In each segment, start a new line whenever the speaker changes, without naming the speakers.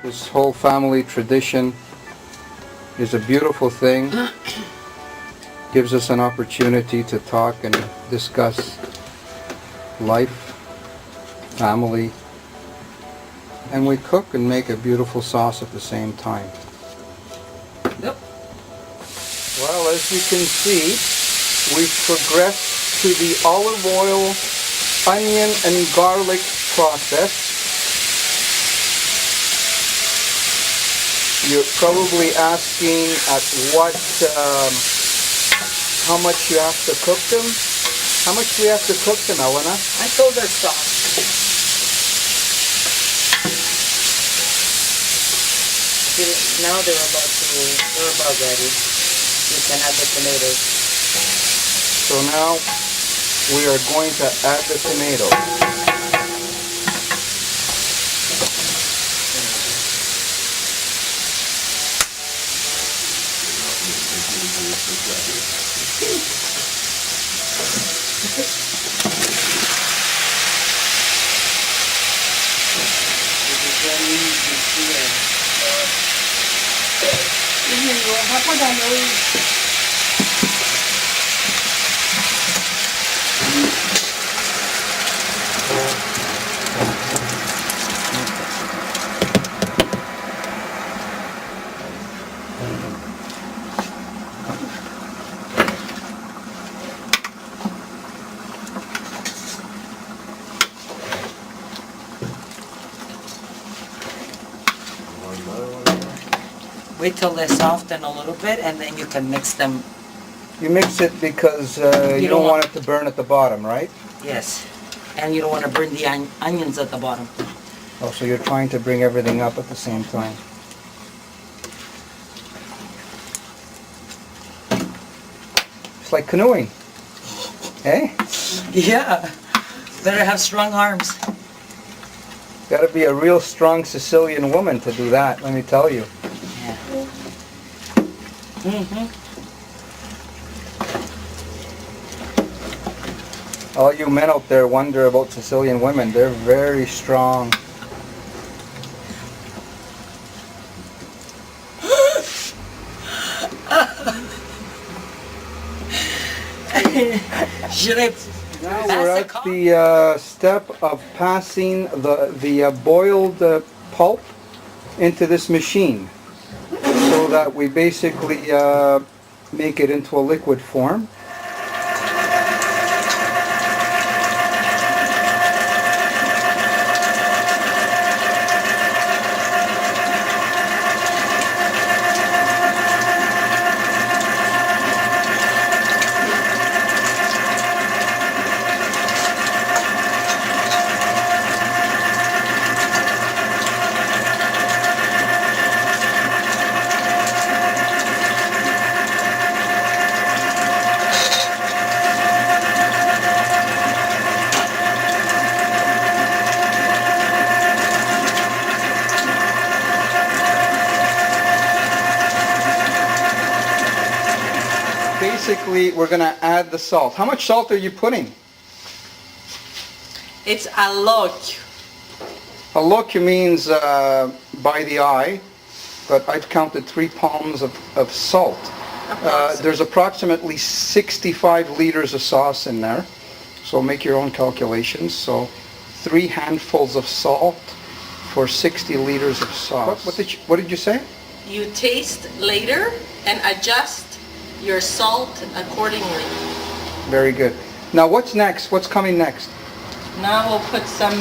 This whole family tradition is a beautiful thing. Gives us an opportunity to talk and discuss life, family, and we cook and make a beautiful sauce at the same time.
Yep.
Well, as you can see, we've progressed to the olive oil, onion, and garlic process. You're probably asking at what, how much you have to cook them? How much do we have to cook them, Elena?
I told her stop. Now they're about ready. You can add the tomatoes.
So now we are going to add the tomatoes.
Wait till they soften a little bit and then you can mix them.
You mix it because you don't want it to burn at the bottom, right?
Yes. And you don't want to burn the onions at the bottom.
Oh, so you're trying to bring everything up at the same time. It's like canoeing. Eh?
Yeah. Better have strong arms.
Got to be a real strong Sicilian woman to do that, let me tell you.
Yeah. Mm-hmm.
All you men out there wonder about Sicilian women. They're very strong.
Should I
Now we're at the step of passing the boiled pulp into this machine so that we basically make it into a liquid form. basically we're going to add the salt. How much salt are you putting?
It's a lot.
A look means by the eye, but I've counted 3 palms of salt. There's approximately 65 liters of sauce in there, so make your own calculations. So 3 handfuls of salt for 60 liters of sauce. What did you say?
You taste later and adjust your salt accordingly.
Very good. Now what's next? What's coming next?
Now we'll put some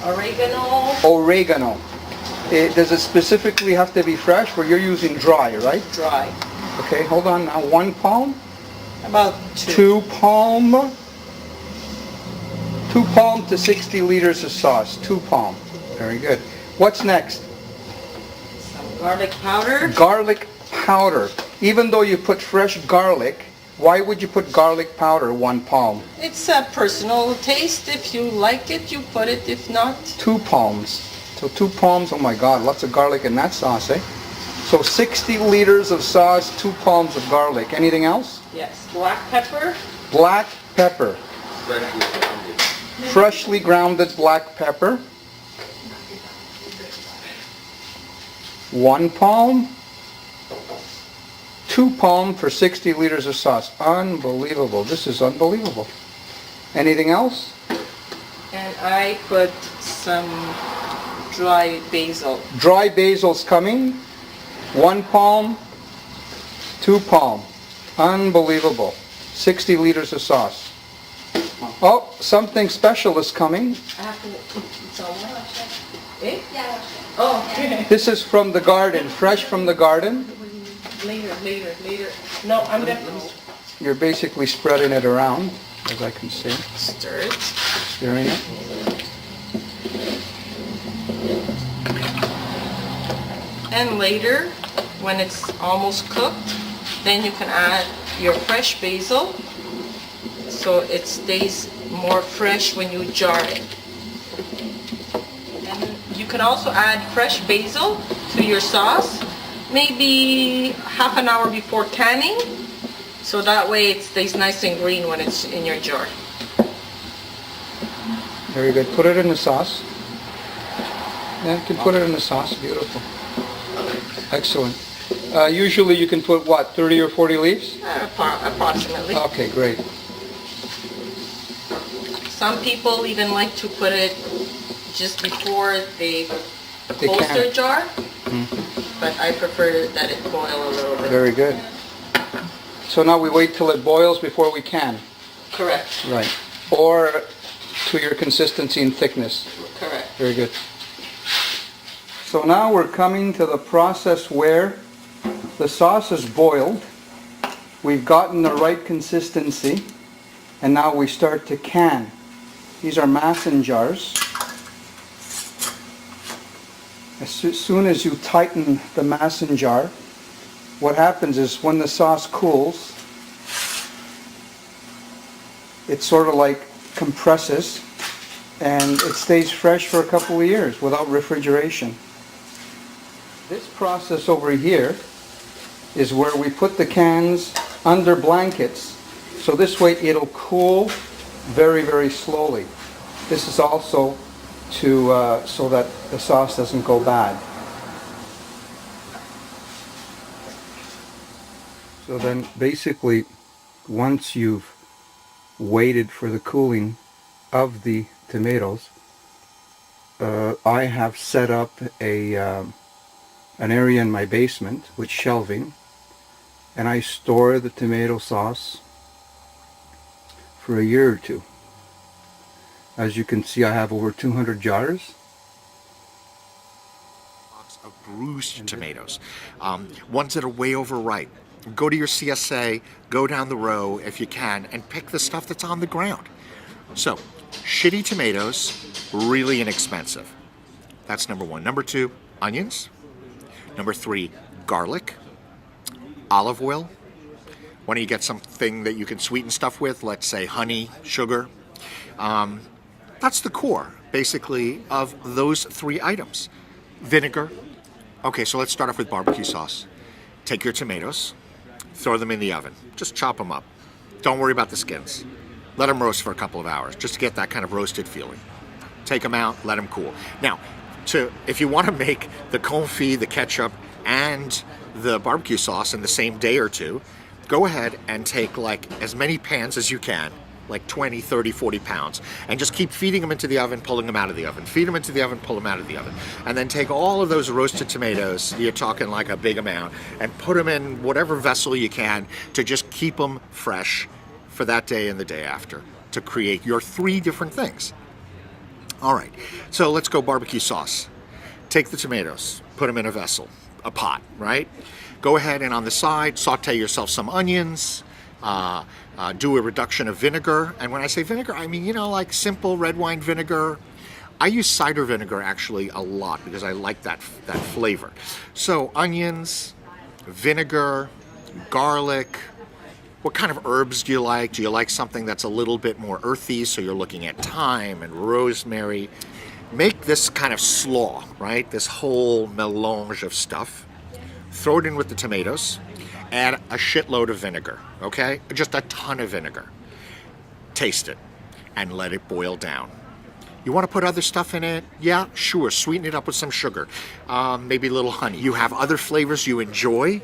oregano.
Oregano. Does it specifically have to be fresh, or you're using dry, right?
Dry.
Okay, hold on now. 1 palm?
About
2 palm? 2 palm to 60 liters of sauce. 2 palm. Very good. What's next?
Some garlic powder.
Garlic powder. Even though you put fresh garlic, why would you put garlic powder 1 palm?
It's a personal taste. If you like it, you put it. If not,
2 palms. So 2 palms, oh my God, lots of garlic in that sauce, eh? So 60 liters of sauce, 2 palms of garlic. Anything else?
yes, black pepper.
Black pepper. Freshly grounded black pepper. 1 palm. 2 palm for 60 liters of sauce. Unbelievable. This is unbelievable. Anything else?
And I put some dry basil.
Dry basil's coming. 1 palm. 2 palm. Unbelievable. 60 liters of sauce. Oh, something special is coming.
I have to eh? Oh,
This is from the garden, fresh from the garden.
later. No, I'm gonna
You're basically spreading it around, as I can see.
stir it.
Stirring it.
And later, when it's almost cooked, then you can add your fresh basil, so it stays more fresh when you jar it. And you can also add fresh basil to your sauce, maybe half an hour before canning, so that way it stays nice and green when it's in your jar.
Very good. Put it in the sauce. Yeah, you can put it in the sauce. Beautiful. Excellent. Usually you can put, what, 30 or 40 leaves?
Approximately.
Okay, great.
Some people even like to put it just before they
They
close
can.
their jar, but I prefer that it boil a little bit.
Very good. So now we wait till it boils before we can.
Correct.
Right. Or to your consistency and thickness.
Correct.
Very good. So now we're coming to the process where the sauce is boiled. We've gotten the right consistency, and now we start to can. These are mason jars. As soon as you tighten the mason jar, what happens is when the sauce cools, it sort of like compresses, and it stays fresh for a couple of years without refrigeration. This process over here is where we put the cans under blankets, so this way it'll cool very, very slowly. This is also to so that the sauce doesn't go bad. So then basically, once you've waited for the cooling of the tomatoes, I have set up an area in my basement with shelving, and I store the tomato sauce for a year or two. As you can see, I have over 200 jars.
Of bruised tomatoes, ones that are way overripe. Go to your CSA, go down the row if you can, and pick the stuff that's on the ground. So, shitty tomatoes, really inexpensive. That's number one. Number two, onions. Number three, garlic. Olive oil. Why don't you get something that you can sweeten stuff with, let's say honey, sugar. That's the core, basically, of those 3 items. Vinegar. Okay, so let's start off with barbecue sauce. Take your tomatoes, throw them in the oven. Just chop them up. Don't worry about the skins. Let them roast for a couple of hours, just to get that kind of roasted feeling. Take them out, let them cool. Now, if you want to make the confit, the ketchup, and the barbecue sauce in the same day or two, go ahead and take like as many pans as you can, like 20, 30, 40 pounds, and just keep feeding them into the oven, pulling them out of the oven. Feed them into the oven, pull them out of the oven. And then take all of those roasted tomatoes, you're talking like a big amount, and put them in whatever vessel you can to just keep them fresh for that day and the day after, to create your 3 different things. All right, so let's go barbecue sauce. Take the tomatoes, put them in a vessel, a pot, right? Go ahead and on the side, saute yourself some onions, do a reduction of vinegar. And when I say vinegar, I mean, like simple red wine vinegar. I use cider vinegar actually a lot because I like that flavor. So onions, vinegar, garlic. What kind of herbs do you like? Do you like something that's a little bit more earthy? So you're looking at thyme and rosemary. Make this kind of slaw, right? This whole melange of stuff. Throw it in with the tomatoes. Add a shitload of vinegar, okay? Just a ton of vinegar. Taste it and let it boil down. You want to put other stuff in it? Yeah, sure. Sweeten it up with some sugar, maybe a little honey. You have other flavors you enjoy?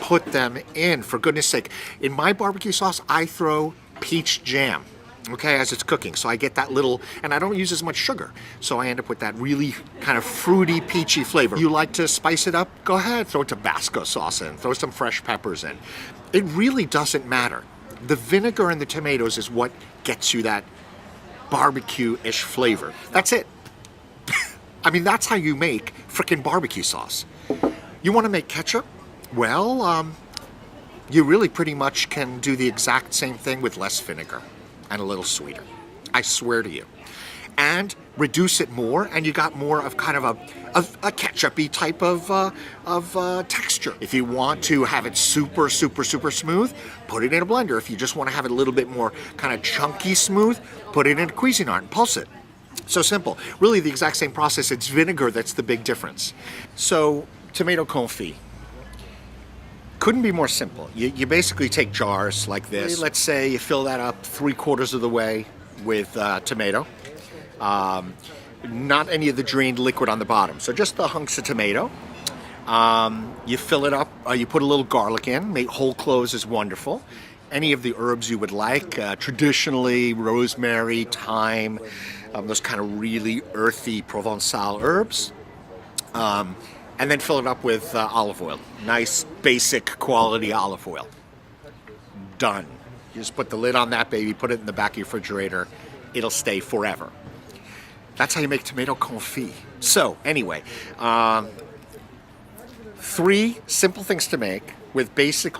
Put them in, for goodness sake. In my barbecue sauce, I throw peach jam, okay, as it's cooking. So I get that little, and I don't use as much sugar. So I end up with that really kind of fruity, peachy flavor. You like to spice it up? Go ahead, throw Tabasco sauce in, throw some fresh peppers in. It really doesn't matter. The vinegar and the tomatoes is what gets you that barbecue-ish flavor. That's it. I mean, that's how you make frickin' barbecue sauce. You want to make ketchup? Well, you really pretty much can do the exact same thing with less vinegar and a little sweeter. I swear to you. And reduce it more, and you got more of kind of a ketchup-y type of texture. If you want to have it super, super, super smooth, put it in a blender. If you just want to have it a little bit more kind of chunky smooth, put it in a Cuisinart and pulse it. So simple. Really the exact same process. It's vinegar that's the big difference. So, tomato confit. Couldn't be more simple. You basically take jars like this. Let's say you fill that up 3/4 of the way with tomato. Not any of the drained liquid on the bottom. So just the hunks of tomato. You fill it up. You put a little garlic in. Whole cloves is wonderful. Any of the herbs you would like. Traditionally, rosemary, thyme, those kind of really earthy Provençal herbs. And then fill it up with olive oil. Nice, basic quality olive oil. Done. You just put the lid on that baby, put it in the back of your refrigerator. It'll stay forever. That's how you make tomato confit. So, anyway, 3 simple things to make with basically